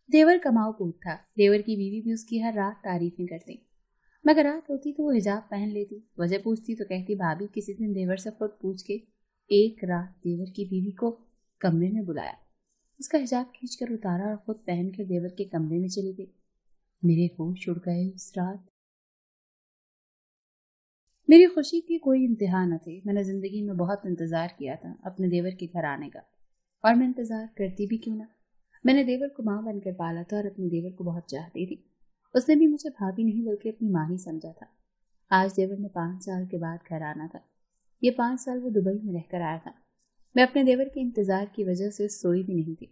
देवर कमाऊ पूत था। देवर की बीवी भी उसकी हर रात तारीफें करती। मगर रात होती तो वो हिजाब पहन लेती। वजह पूछती तो कहती भाभी किसी दिन देवर से खुद पूछ के। एक रात देवर की बीवी को कमरे में बुलाया, उसका हिजाब खींचकर उतारा और खुद पहनकर देवर के कमरे में चली गई। मेरे होश उड़ गए उस रात। मेरी खुशी की कोई इंतहा न थी। मैंने जिंदगी में बहुत इंतजार किया था अपने देवर के घर आने का, और मैं इंतजार करती भी क्यों ना। मैंने देवर को माँ बनकर पाला था और अपने देवर को बहुत चाहती थी। उसने भी मुझे भाभी नहीं बल्कि अपनी माँ ही समझा था। आज देवर ने 5 साल के बाद घर आना था। ये 5 साल वो दुबई में रहकर आया था। मैं अपने देवर के इंतजार की वजह से सोई भी नहीं थी।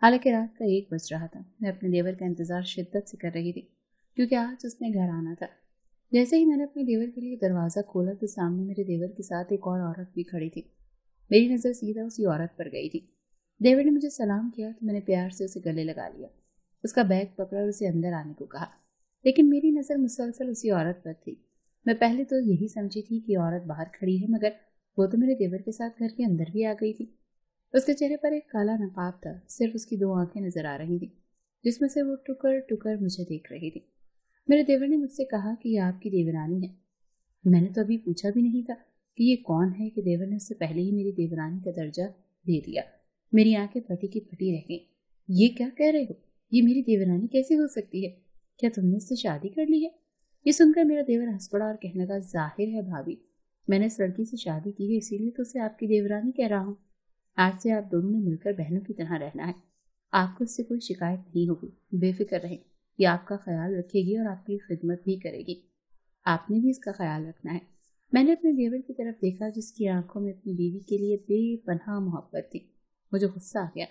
हालांकि रात का 1 बज रहा था। मैं अपने देवर का इंतजार शिद्दत से कर रही थी, क्योंकि आज उसने घर आना था। जैसे ही मैंने अपने देवर के लिए दरवाजा खोला तो सामने मेरे देवर के साथ एक और औरत भी खड़ी थी। मेरी नजर सीधा उसी औरत पर गई थी। देवर ने मुझे सलाम किया तो मैंने प्यार से उसे गले लगा लिया, उसका बैग पकड़ा और उसे अंदर आने को कहा। लेकिन मेरी नजर मुसलसल उसी औरत पर थी। मैं पहले तो यही समझी थी कि औरत बाहर खड़ी है, मगर वो तो मेरे देवर के साथ घर के अंदर भी आ गई थी। उसके चेहरे पर एक काला नकाब था। सिर्फ उसकी 2 आंखें नजर आ रही थी, जिसमें से वो टुकर टुकर मुझे देख रही थी। मेरे देवर ने मुझसे कहा कि ये आपकी देवरानी है। मैंने तो अभी पूछा भी नहीं था कि ये कौन है कि देवर ने उससे पहले ही मेरी देवरानी का दर्जा दे दिया। मेरी आंखें फटी की फटी रह गई। ये क्या कह रहे हो? ये मेरी देवरानी कैसे हो सकती है? क्या तुमने इससे शादी कर ली है? ये सुनकर मेरा देवर हंस पड़ा और कहने लगा, जाहिर है भाभी, मैंने इस लड़की से शादी की है, इसीलिए तो उसे आपकी देवरानी कह रहा हूँ। आज से आप दोनों ने मिलकर बहनों की तरह रहना है। आपको इससे कोई शिकायत नहीं होगी, बेफिक्र रहें। ये आपका ख्याल रखेगी और आपकी खिदमत भी करेगी। आपने भी इसका ख्याल रखना है। मैंने अपने देवर की तरफ देखा, जिसकी आंखों में अपनी बीवी के लिए बेपनाह मोहब्बत थी। मुझे गुस्सा आ गया।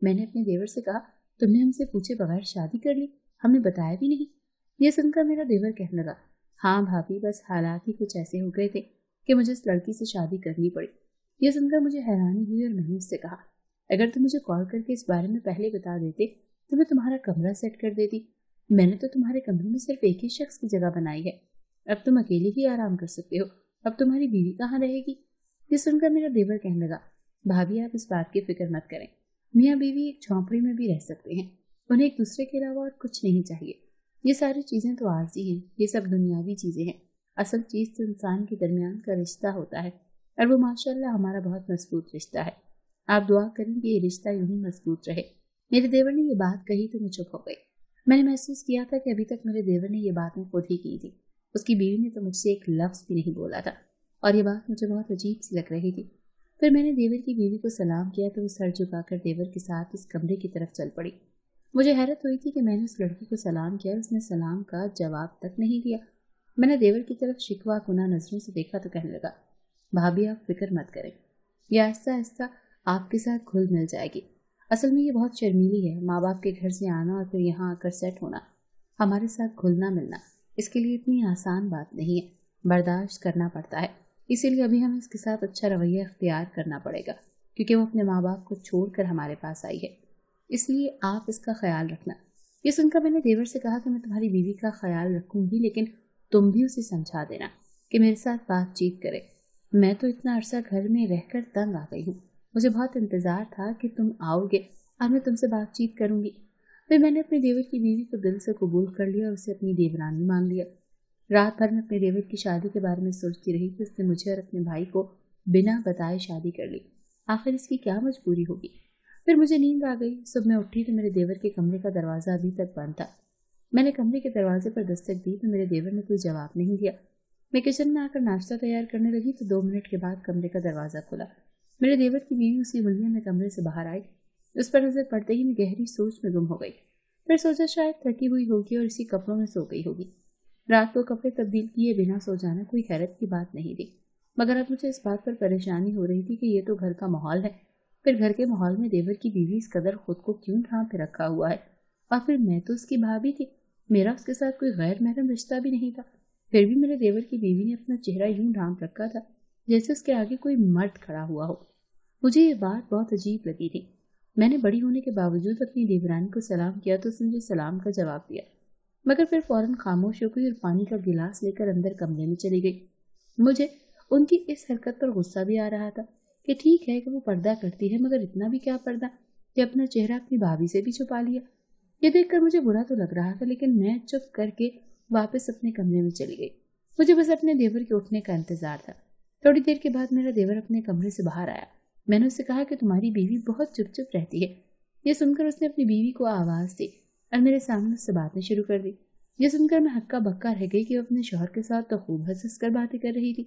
मैंने अपने देवर से कहा, तुमने हमसे पूछे बगैर शादी कर ली, हमें बताया भी नहीं। यह सुनकर मेरा देवर कहने लगा, हाँ भाभी, बस हालात ही कुछ ऐसे हो गए थे कि मुझे इस लड़की से शादी करनी पड़ी। यह सुनकर मुझे हैरानी हुई और मैंने उससे कहा, अगर तुम मुझे कॉल करके इस बारे में पहले बता देते तो मैं तुम्हारा कमरा सेट कर देती। मैंने तो तुम्हारे कमरे में सिर्फ एक ही शख्स की जगह बनाई है। अब तुम अकेले ही आराम कर सकते हो। अब तुम्हारी बीवी कहाँ रहेगी? ये सुनकर मेरा देवर कहने लगा, भाभी आप इस बात की फिक्र मत करें। मियाँ बीवी एक झोंपड़ी में भी रह सकते हैं। उन्हें एक दूसरे के अलावा और कुछ नहीं चाहिए। ये सारी चीजें तो आरजी हैं, ये सब दुनियावी चीजें हैं। असल चीज तो इंसान के दरमियान का रिश्ता होता है, और वो माशाल्लाह हमारा बहुत मजबूत रिश्ता है। आप दुआ करें कि ये रिश्ता यूं ही मजबूत रहे। मेरे देवर ने ये बात कही तो मैं चुप हो गई। मैंने महसूस किया था कि अभी तक मेरे देवर ने ये बातें खुद ही की थी। उसकी बीवी ने तो मुझसे एक लफ्ज भी नहीं बोला था, और ये बात मुझे बहुत अजीब सी लग रही थी। फिर मैंने देवर की बीवी को सलाम किया तो वो सर झुकाकर देवर के साथ इस कमरे की तरफ चल पड़ी। मुझे हैरत हुई थी कि मैंने उस लड़की को सलाम किया, उसने सलाम का जवाब तक नहीं दिया। मैंने देवर की तरफ शिकवा कुना नजरों से देखा तो कहने लगा, भाभी आप फिक्र मत करें, ये आहिस्ता आहिस्ता आपके साथ घुल मिल जाएगी। असल में ये बहुत शर्मीली है, माँ बाप के घर से आना और फिर यहाँ आकर सेट होना, हमारे साथ घुलना मिलना, इसके लिए इतनी आसान बात नहीं है, बर्दाश्त करना पड़ता है। इसीलिए अभी हमें इसके साथ अच्छा रवैया इख्तियार करना पड़ेगा, क्योंकि वो अपने माँ बाप को छोड़कर हमारे पास आई है। इसलिए आप इसका ख्याल रखना। ये सुनकर मैंने देवर से कहा कि मैं तुम्हारी बीवी का ख्याल रखूंगी, लेकिन तुम भी उसे समझा देना कि मेरे साथ बातचीत करे। मैं तो इतना अरसा घर में रहकर तंग आ गई हूँ। मुझे बहुत इंतजार था कि तुम आओगे और मैं तुमसे बातचीत करूंगी। फिर मैंने अपने देवर की बीवी को दिल से कबूल कर लिया और उसे अपनी देवरानी मान लिया। रात भर में अपने देवर की शादी के बारे में सोचती रही कि उसने मुझे और अपने भाई को बिना बताए शादी कर ली। आखिर इसकी क्या मजबूरी होगी। फिर मुझे नींद आ गई। सुबह मैं उठी तो मेरे देवर के कमरे का दरवाजा अभी तक बंद था। मैंने कमरे के दरवाजे पर दस्तक दी तो मेरे देवर ने कोई जवाब नहीं दिया। मैं किचन में आकर नाश्ता तैयार करने लगी तो 2 मिनट के बाद कमरे का दरवाजा खुला। मेरे देवर की बीवी उसी हुलिया में कमरे से बाहर आई। उस पर नजर पड़ते ही मैं गहरी सोच में गुम हो गई। फिर सोचा शायद थकी हुई होगी और इसी कपड़ों में सो गई होगी। रात को कपड़े तब्दील किए बिना सो जाना कोई हैरत की बात नहीं थी, मगर अब मुझे इस बात पर परेशानी हो रही थी कि ये तो घर का माहौल है। फिर घर के माहौल में देवर की बीवी इस कदर खुद को क्यों ढांप के रखा हुआ है? और फिर मैं तो उसकी भाभी थी, मेरा उसके साथ कोई गैर महरम रिश्ता भी नहीं था। फिर भी मेरे देवर की बीवी ने अपना चेहरा यूं ढांप रखा था जैसे उसके आगे कोई मर्द खड़ा हुआ हो। मुझे ये बात बहुत अजीब लगी थी। मैंने बड़ी होने के बावजूद अपनी देवरानी को सलाम किया तो उसने मुझे सलाम का जवाब दिया, मगर फिर फौरन खामोश हो गई और पानी का गिलास लेकर अंदर कमरे में चली गई। मुझे उनकी इस हरकत पर गुस्सा भी आ रहा था कि ठीक है कि वो पर्दा करती है, मगर इतना भी क्या पर्दा कि अपना चेहरा अपनी भाभी से भी छुपा लिया। یہ دیکھ کر مجھے برا تو لگ رہا تھا، لیکن میں چپ کر کے واپس اپنے کمرے میں چلی گئی۔ مجھے بس اپنے دیور کے اٹھنے کا انتظار تھا۔ تھوڑی دیر کے بعد میرا دیور اپنے کمرے سے باہر آیا۔ میں نے اس سے کہا کہ تمہاری بیوی بہت چپ چپ رہتی ہے۔ یہ سن کر اس نے اپنی بیوی کو آواز دی اور میرے سامنے اس سے باتیں شروع کر دی۔ یہ سن کر میں ہکا بکا رہ گئی کہ وہ اپنے شوہر کے ساتھ تو خوب ہنس کر باتیں کر رہی تھی۔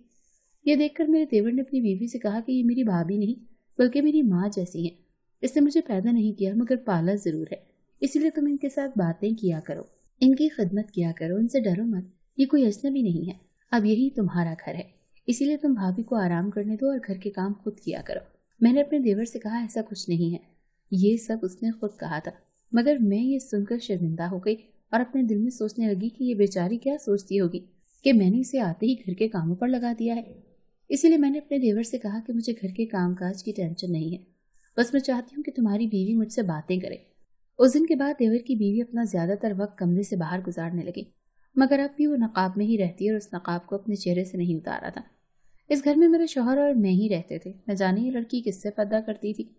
یہ دیکھ کر میرے دیور نے اپنی بیوی سے کہا کہ یہ میری بھابھی نہیں بلکہ میری ماں جیسی ہیں۔ اس نے مجھے پیدا نہیں کیا مگر پالا ضرور ہے، اسی لیے تم ان کے ساتھ باتیں کیا کرو، ان کی خدمت کیا کرو، ان سے ڈرو مت، یہ کوئی اجنبی نہیں ہے، اب یہی تمہارا گھر ہے، اسی لیے تم بھابھی کو آرام کرنے دو اور گھر کے کام خود کیا کرو۔ میں نے اپنے دیور سے کہا ایسا کچھ نہیں ہے، یہ سب اس نے خود کہا تھا، مگر میں یہ سن کر شرمندہ ہو گئی اور اپنے دل میں سوچنے لگی کہ یہ بیچاری کیا سوچتی ہوگی کہ میں نے اسے آتے ہی گھر کے کاموں پر لگا دیا ہے۔ اسی لیے میں نے اپنے دیور سے کہا کہ مجھے گھر کے کام کاج کی ٹینشن نہیں ہے، بس میں چاہتی ہوں کہ تمہاری بیوی مجھ سے باتیں کرے۔ اس دن کے بعد دیور کی بیوی اپنا زیادہ تر وقت کمرے سے باہر گزارنے لگی، مگر اب بھی وہ نقاب میں ہی رہتی اور اس نقاب کو اپنے چہرے سے نہیں اتارا تھا۔ اس گھر میں میرے شوہر اور میں ہی رہتے تھے، نہ جانے یہ لڑکی کس سے پردہ کرتی تھی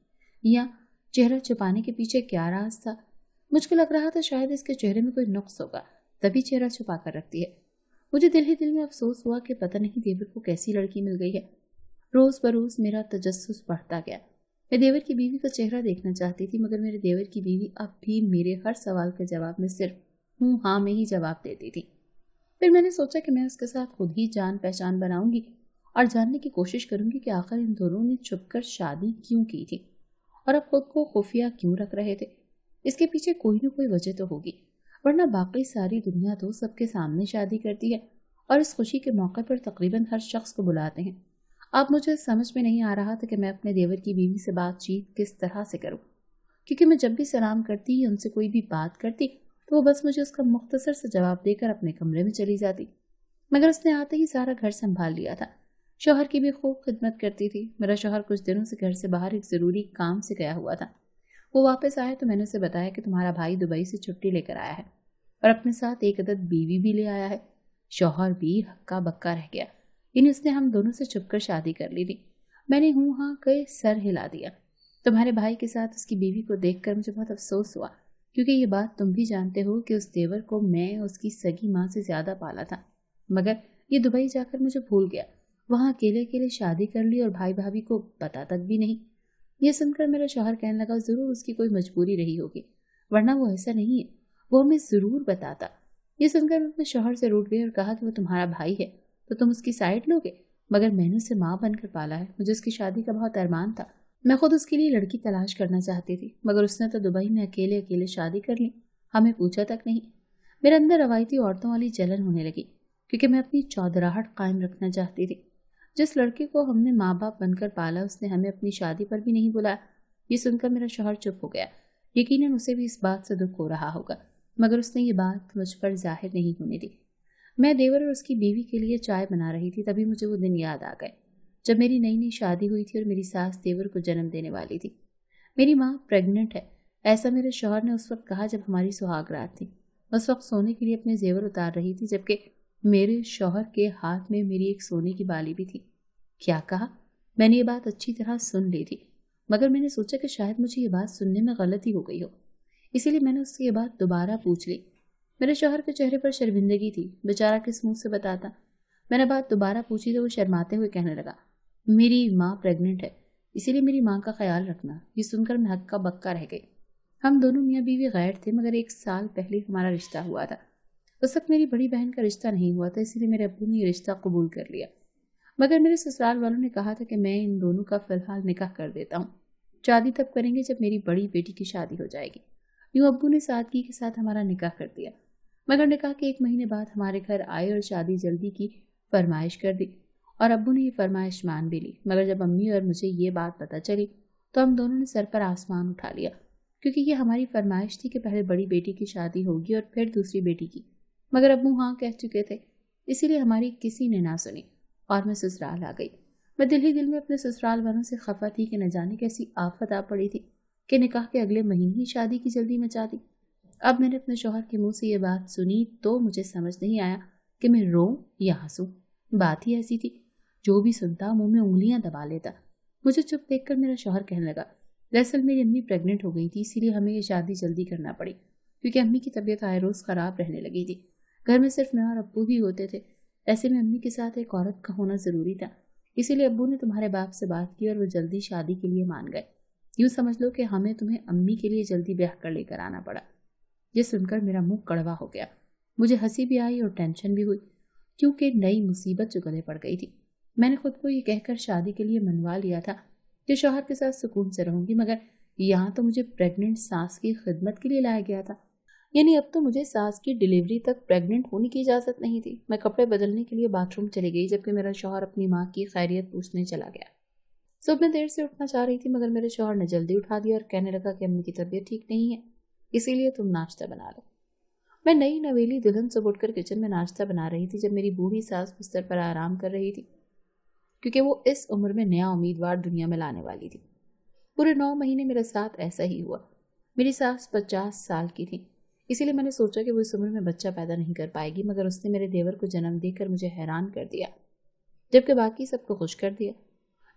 یا چہرہ چھپانے کے پیچھے کیا راز تھا۔ مجھ کو لگ رہا تھا شاید اس کے چہرے میں کوئی نقص ہوگا، تبھی چہرہ چھپا کر رکھتی ہے۔ مجھے دل ہی دل میں افسوس ہوا کہ پتہ نہیں دیور کو کیسی لڑکی مل گئی ہے۔ روز بروز میرا تجسس بڑھتا گیا۔ میں دیور کی بیوی کا چہرہ دیکھنا چاہتی تھی، مگر میرے دیور کی بیوی اب بھی میرے ہر سوال کے جواب میں صرف ہوں ہاں میں ہی جواب دیتی تھی۔ پھر میں نے سوچا کہ میں اس کے ساتھ خود ہی جان پہچان بناؤں گی اور جاننے کی کوشش کروں گی کہ آخر ان دونوں نے چھپ کر شادی کیوں کی تھی اور اب خود کو خفیہ کیوں رکھ رہے تھے۔ اس کے پیچھے کوئی نہ کوئی وجہ تو ہوگی، ورنہ باقی ساری دنیا تو سب کے سامنے شادی کرتی ہے اور اس خوشی کے موقع پر تقریباً ہر شخص کو بلاتے ہیں۔ اب مجھے سمجھ میں نہیں آ رہا تھا کہ میں اپنے دیور کی بیوی سے بات چیت کس طرح سے کروں، کیونکہ میں جب بھی سلام کرتی یا ان سے کوئی بھی بات کرتی تو وہ بس مجھے اس کا مختصر سے جواب دے کر اپنے کمرے میں چلی جاتی، مگر اس نے آتے ہی سارا گھر سنبھال لیا تھا۔ شوہر کی بھی خوب خدمت کرتی تھی۔ میرا شوہر کچھ دنوں سے گھر سے باہر ایک ضروری کام سے گیا ہوا تھا۔ وہ واپس آیا تو میں نے اسے بتایا کہ تمہارا بھائی دبئی سے چھٹی لے کر آیا ہے اور اپنے ساتھ ایک عدد بیوی بھی لے آیا ہے۔ شوہر بھی ہکا بکا رہ گیا، یعنی اس نے ہم دونوں سے چھپ کر شادی کر لی تھی۔ میں نے ہوں ہاں کہ سر ہلا دیا۔ تمہارے بھائی کے ساتھ اس کی بیوی کو دیکھ کر مجھے بہت افسوس ہوا، کیونکہ یہ بات تم بھی جانتے ہو کہ اس دیور کو میں اس کی سگی ماں سے زیادہ پالا تھا، مگر یہ دبئی جا کر مجھے بھول گیا، وہاں اکیلے اکیلے شادی کر لی اور بھائی بھابھی کو پتا تک بھی نہیں۔ یہ سن کر میرا شوہر کہنے لگا ضرور اس کی کوئی مجبوری رہی ہوگی، ورنہ وہ ایسا نہیں ہے، وہ ہمیں ضرور بتاتا۔ یہ سن کر میں اپنے شوہر سے روٹھ گئی اور کہا کہ وہ تمہارا بھائی ہے تو تم اس کی سائڈ لوگے، مگر میں نے اسے ماں بن کر پالا ہے، مجھے اس کی شادی کا بہت ارمان تھا، میں خود اس کے لیے لڑکی تلاش کرنا چاہتی تھی، مگر اس نے تو دبئی میں اکیلے اکیلے شادی کر لی، ہمیں پوچھا تک نہیں۔ میرے اندر روایتی عورتوں والی جلن ہونے لگی، کیونکہ میں اپنی چودراہٹ قائم رکھنا چاہتی تھی۔ جس لڑکی کو ہم نے ماں باپ بن کر پالا اس نے ہمیں اپنی شادی پر بھی نہیں بلایا۔ یہ سن کر میرا شوہر چپ ہو گیا، یقیناً اسے بھی اس بات سے دکھ ہو رہا ہوگا، مگر اس نے یہ بات مجھ پر ظاہر نہیں ہونے دی۔ میں دیور اور اس کی بیوی کے لیے چائے بنا رہی تھی، تبھی مجھے وہ دن یاد آ گئے جب میری نئی نئی شادی ہوئی تھی اور میری ساس دیور کو جنم دینے والی تھی۔ میری ماں پریگننٹ ہے، ایسا میرے شوہر نے اس وقت کہا جب ہماری سہاگ رات تھی۔ اس وقت سونے کے لیے اپنے زیور اتار رہی تھی، جبکہ میرے شوہر کے ہاتھ میں میری ایک سونے کی بالی بھی تھی۔ کیا کہا؟ میں نے یہ بات اچھی طرح سن لی تھی، مگر میں نے سوچا کہ شاید مجھے یہ بات سننے میں غلطی ہو گئی ہو، اسی لیے میں نے اس سے یہ بات دوبارہ پوچھ لی۔ میرے شوہر کے چہرے پر شرمندگی تھی، بیچارہ کس منہ سے بتاتا۔ میں نے بات دوبارہ پوچھی تو وہ شرماتے ہوئے کہنے لگا، میری ماں پریگننٹ ہے، اسی لیے میری ماں کا خیال رکھنا۔ یہ سن کر میں ہکا بکا رہ گئی۔ ہم دونوں میاں بیوی غیر تھے، مگر 1 سال پہلے ہمارا رشتہ ہوا تھا۔ اس وقت میری بڑی بہن کا رشتہ نہیں ہوا تھا، اسی لیے میرے ابو نے یہ رشتہ قبول کر لیا، مگر میرے سسرال والوں نے کہا تھا کہ میں ان دونوں کا فی الحال نکاح کر دیتا ہوں، شادی تب کریں گے جب میری بڑی بیٹی کی شادی ہو جائے گی۔ یوں ابو نے سادگی کے ساتھ ہمارا نکاح کر دیا، مگر نکاح کے 1 مہینے بعد ہمارے گھر آئے اور شادی جلدی کی فرمائش کر دی، اور ابو نے یہ فرمائش مان بھی لی۔ مگر جب امی اور مجھے یہ بات پتہ چلی تو ہم دونوں نے سر پر آسمان اٹھا لیا، کیونکہ یہ ہماری فرمائش تھی کہ پہلے بڑی بیٹی کی شادی ہوگی اور پھر دوسری بیٹی کی، مگر ابو ہاں کہہ چکے تھے، اسی لیے ہماری کسی نے نہ سنی اور میں سسرال آ گئی۔ میں دل ہی دل میں اپنے سسرال والوں سے خفا تھی کہ نہ جانے کیسی آفت آ پڑی تھی کہ نکاح کے اگلے مہینے ہی شادی کی جلدی مچا دی۔ اب میں نے اپنے شوہر کے منہ سے یہ بات سنی تو مجھے سمجھ نہیں آیا کہ میں روؤں یا ہنسوں۔ بات ہی ایسی تھی، جو بھی سنتا منہ میں انگلیاں دبا لیتا۔ مجھے چپ دیکھ کر میرا شوہر کہنے لگا، دراصل میری امی پریگننٹ ہو گئی تھی، اسی لیے ہمیں یہ شادی جلدی کرنا پڑی، क्योंकि अम्मी की तबीयत आए रोज खराब रहने लगी थी। घर में सिर्फ मैं और अब्बू ही होते थे। ऐसे में अम्मी के साथ एक औरत का होना जरूरी था। इसीलिए अब्बू ने तुम्हारे बाप से बात की और वो जल्दी शादी के लिए मान गए। यूं समझ लो कि हमें तुम्हें अम्मी के लिए जल्दी ब्याह कर लेकर आना पड़ा। ये सुनकर मेरा मुंह कड़वा हो गया। मुझे हंसी भी आई और टेंशन भी हुई, क्योंकि नई मुसीबत जो गले पड़ गई थी। मैंने खुद को ये कहकर शादी के लिए मनवा लिया था कि शौहर के साथ सुकून से रहूंगी, मगर यहाँ तो मुझे प्रेग्नेंट सास की खिदमत के लिए लाया गया था। यानी अब तो मुझे सास की डिलीवरी तक प्रेग्नेंट होने की इजाजत नहीं थी। मैं कपड़े बदलने के लिए बाथरूम चली गई, जबकि मेरा शौहर अपनी माँ की खैरियत पूछने चला गया। सुबह मैं देर से उठना चाह रही थी, मगर मेरे शौहर ने जल्दी उठा दिया और कहने लगा कि अम्मी की तबीयत ठीक नहीं है, इसीलिए तुम नाश्ता बना लो। मैं नई नवेली दुल्हन सुबह उठकर किचन में नाश्ता बना रही थी, जब मेरी बूढ़ी सास बिस्तर पर आराम कर रही थी, क्योंकि वो इस उम्र में नया उम्मीदवार दुनिया में लाने वाली थी। पूरे 9 महीने मेरे साथ ऐसा ही हुआ। मेरी सास 50 साल की थी, इसीलिए मैंने सोचा कि वो इस उम्र में बच्चा पैदा नहीं कर पाएगी, मगर उसने मेरे देवर को जन्म देकर मुझे हैरान कर दिया, जबकि बाकी सबको खुश कर दिया।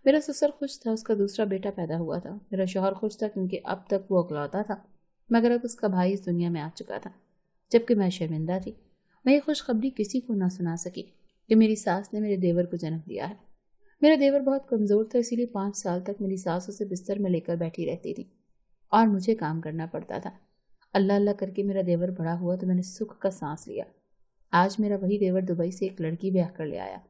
मेरा ससुर खुश था, उसका दूसरा बेटा पैदा हुआ था। मेरा शौहर खुश था, क्योंकि अब तक वो अकलौता था, मगर अब उसका भाई इस दुनिया में आ चुका था, जबकि मैं शर्मिंदा थी। मैं ये खुशखबरी किसी को ना सुना सकी कि मेरी सास ने मेरे देवर को जन्म दिया है। मेरा देवर बहुत कमजोर था, इसीलिए 5 साल तक मेरी सास उसे बिस्तर में लेकर बैठी रहती थी और मुझे काम करना पड़ता था। अल्लाह अल्लाह करके मेरा देवर बड़ा हुआ तो मैंने सुख का सांस लिया। आज मेरा वही देवर दुबई से एक लड़की ब्याह कर ले आया।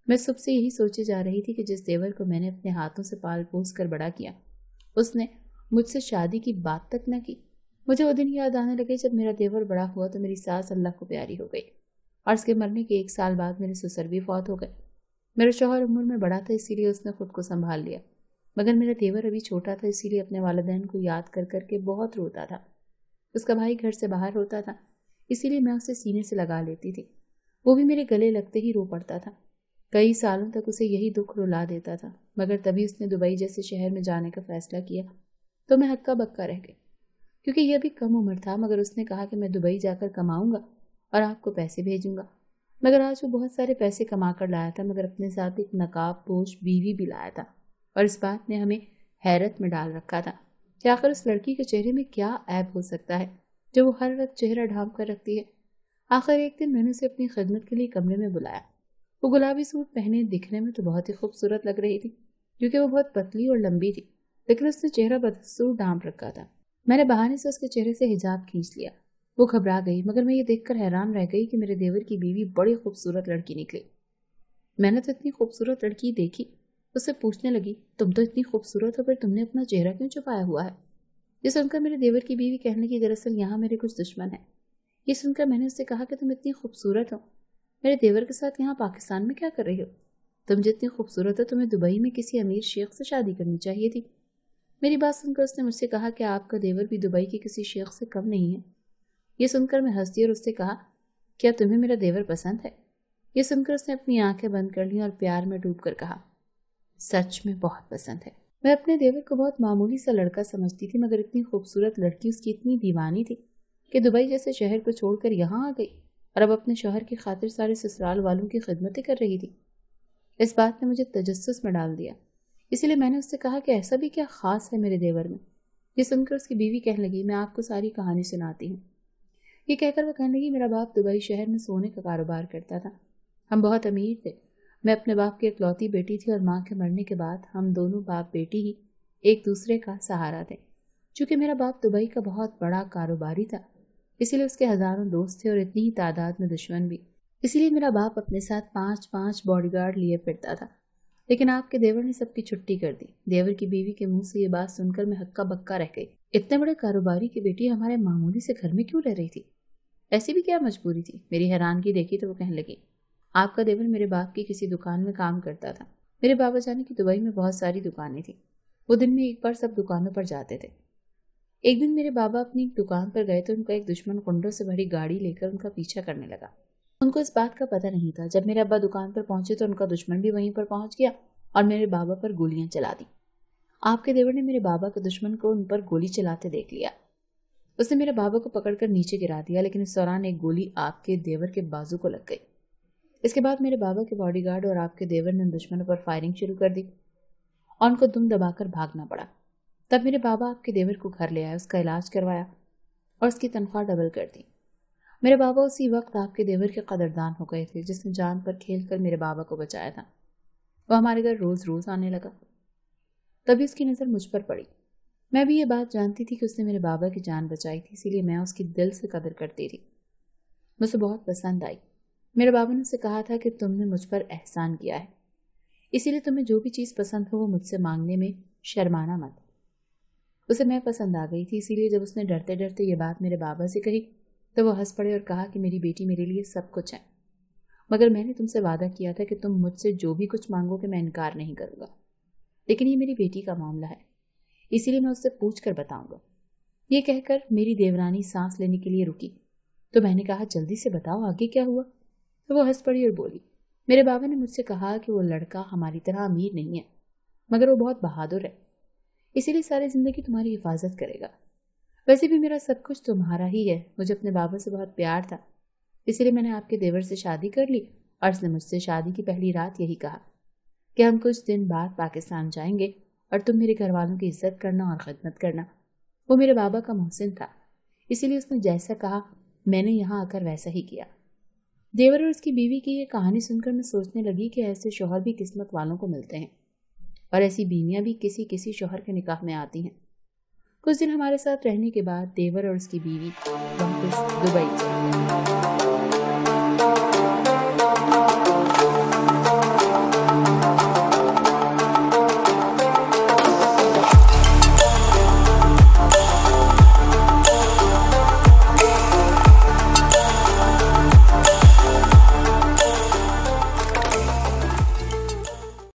मैं सुबह से यही सोचे जा रही थी कि जिस देवर को मैंने अपने हाथों से पाल पोस कर बड़ा किया, उसने मुझसे शादी की बात तक न की। मुझे वो दिन याद आने लगे जब मेरा देवर बड़ा हुआ तो मेरी सास अल्लाह को प्यारी हो गई, और उसके मरने के 1 साल बाद मेरे ससुर भी फौत हो गए। मेरा शौहर उम्र में बड़ा था, इसीलिए उसने खुद को संभाल लिया, मगर मेरा देवर अभी छोटा था, इसीलिए अपने वालिदैन को याद कर करके बहुत रोता था। उसका भाई घर से बाहर होता था, इसीलिए मैं उसे सीने से लगा लेती थी। वो भी मेरे गले लगते ही रो पड़ता था। कई सालों तक उसे यही दुख रुला देता था, मगर तभी उसने दुबई जैसे शहर में जाने का फैसला किया तो मैं हक्का बक्का रह गई, क्योंकि यह भी कम उम्र था। मगर उसने कहा कि मैं दुबई जाकर कमाऊंगा और आपको पैसे भेजूंगा। मगर आज वो बहुत सारे पैसे कमा कर लाया था, मगर अपने साथ एक नकाबपोश बीवी भी लाया था, और इस बात ने हमें हैरत में डाल रखा था कि आखिर उस लड़की के चेहरे में क्या ऐब हो सकता है जो वो हर वक्त चेहरा ढांप कर रखती है। आखिर एक दिन मैंने उसे अपनी खिदमत के लिए कमरे में बुलाया। वो गुलाबी सूट पहने दिखने में तो बहुत ही खूबसूरत लग रही थी, क्योंकि वो बहुत पतली और लंबी थी, लेकिन उसने चेहरा बदसूर ढांप रखा था। मैंने बहाने से उसके चेहरे से हिजाब खींच लिया। वो घबरा गई, मगर मैं ये देखकर हैरान रह गई कि मेरे देवर की बीवी बड़ी खूबसूरत लड़की निकली। मैंने तो इतनी खूबसूरत लड़की देखी। उससे पूछने लगी, तुम तो इतनी खूबसूरत हो, पर तुमने अपना चेहरा क्यों छुपाया हुआ है? ये सुनकर मेरे देवर की बीवी कहने लगी, दरअसल यहाँ मेरे कुछ दुश्मन हैं। ये सुनकर मैंने उससे कहा कि तुम इतनी खूबसूरत हो, मेरे देवर के साथ यहाँ पाकिस्तान में क्या कर रही हो? तुम जितनी खूबसूरत हो, तुम्हें दुबई में किसी अमीर शेख से शादी करनी चाहिए थी। मेरी बात सुनकर उसने मुझसे कहा कि आपका देवर भी दुबई के किसी शेख से कम नहीं है। ये सुनकर मैं हंस दी और उससे कहा, क्या तुम्हें मेरा देवर पसंद है? ये सुनकर उसने अपनी आंखें बंद कर ली और प्यार में डूबकर कहा, सच में बहुत पसंद है। मैं अपने देवर को बहुत मामूली सा लड़का समझती थी, मगर इतनी खूबसूरत लड़की उसकी इतनी दीवानी थी कि दुबई जैसे शहर को छोड़कर यहाँ आ गई और अब अपने शौहर की खातिर सारे ससुराल वालों की खिदमतें कर रही थी। इस बात ने मुझे तजस्सुस में डाल दिया, इसीलिए मैंने उससे कहा कि ऐसा भी क्या खास है मेरे देवर में। ये सुनकर उसकी बीवी कहने लगी, मैं आपको सारी कहानी सुनाती हूँ। ये कहकर वह कहने लगी, मेरा बाप दुबई शहर में सोने का कारोबार करता था। हम बहुत अमीर थे। मैं अपने बाप की इकलौती बेटी थी और माँ के मरने के बाद हम दोनों बाप बेटी ही एक दूसरे का सहारा थे। चूंकि मेरा बाप दुबई का बहुत बड़ा कारोबारी था, इसीलिए उसके हजारों दोस्त थे और इतनी ही तादाद में दुश्मन भी। इसीलिए मेरा बाप अपने साथ 5-5 बॉडीगार्ड लिए फिरता था। लेकिन आपके देवर ने सबकी छुट्टी कर दी। देवर की बीवी के मुंह से ये बात सुनकर मैं हक्का बक्का रह गई। इतने बड़े कारोबारी की बेटी हमारे मामूली से घर में क्यों रह रही थी? ऐसी भी क्या मजबूरी थी? मेरी हैरानगी देखी तो वो कहने लगी, आपका देवर मेरे बाप की किसी दुकान में काम करता था। मेरे बाबा जाने की दुबई में बहुत सारी दुकानें थी। वो दिन में एक बार सब दुकानों पर जाते थे। एक दिन मेरे बाबा अपनी एक दुकान पर गए तो उनका एक दुश्मन कुंडों से भरी गाड़ी लेकर उनका पीछा करने लगा। उनको इस बात का पता नहीं था। जब मेरे अब्बा दुकान पर पहुंचे तो उनका दुश्मन भी वहीं पर पहुंच गया और मेरे बाबा पर गोलियां चला दी। आपके देवर ने मेरे बाबा के दुश्मन को उन पर गोली चलाते देख लिया। उसने मेरे बाबा को पकड़कर नीचे गिरा दिया, लेकिन इस दौरान एक गोली आपके देवर के बाजू को लग गई। इसके बाद मेरे बाबा के बॉडीगार्ड और आपके देवर ने दुश्मनों पर फायरिंग शुरू कर दी और उनको दुम दबाकर भागना पड़ा। तब मेरे बाबा आपके देवर को घर ले आए, उसका इलाज करवाया और उसकी तनख्वाह डबल कर दी। मेरे बाबा उसी वक्त आपके देवर के कदरदान हो गए थे जिसने जान पर खेल कर मेरे बाबा को बचाया था। वो हमारे घर रोज रोज आने लगा। तभी उसकी नज़र मुझ पर पड़ी। मैं भी ये बात जानती थी कि उसने मेरे बाबा की जान बचाई थी, इसीलिए मैं उसकी दिल से कदर करती थी। मुझे बहुत पसंद आई। मेरे बाबा ने उसे कहा था कि तुमने मुझ पर एहसान किया है, इसीलिए तुम्हें जो भी चीज़ पसंद हो वो मुझसे मांगने में शर्माना मत। उसे मैं पसंद आ गई थी, इसीलिए जब उसने डरते डरते ये बात मेरे बाबा से कही तो वो हंस पड़े और कहा कि मेरी बेटी मेरे लिए सब कुछ है, मगर मैंने तुमसे वादा किया था कि तुम मुझसे जो भी कुछ मांगोगे मैं इनकार नहीं करूँगा। लेकिन ये मेरी बेटी का मामला है, इसीलिए मैं उससे पूछ कर बताऊँगा। ये कहकर मेरी देवरानी सांस लेने के लिए रुकी तो मैंने कहा, जल्दी से बताओ आगे क्या हुआ। तो वो हंस पड़ी और बोली, मेरे बाबा ने मुझसे कहा कि वो लड़का हमारी तरह अमीर नहीं है, मगर वो बहुत बहादुर है, इसीलिए सारी जिंदगी तुम्हारी हिफाजत करेगा। वैसे भी मेरा सब कुछ तुम्हारा ही है। मुझे अपने बाबा से बहुत प्यार था, इसीलिए मैंने आपके देवर से शादी कर ली और उसने मुझसे शादी की पहली रात यही कहा कि हम कुछ दिन बाद पाकिस्तान जाएंगे और तुम मेरे घर वालों की इज्जत करना और खिदमत करना। वो मेरे बाबा का मोहसिन था, इसीलिए उसने जैसा कहा मैंने यहाँ आकर वैसा ही किया। देवर और उसकी बीवी की ये कहानी सुनकर मैं सोचने लगी कि ऐसे शौहर भी किस्मत वालों को मिलते हैं और ऐसी बीवियां भी किसी किसी शौहर के निकाह में आती हैं। कुछ दिन हमारे साथ रहने के बाद देवर और उसकी बीवी वापस दुबई चले गए।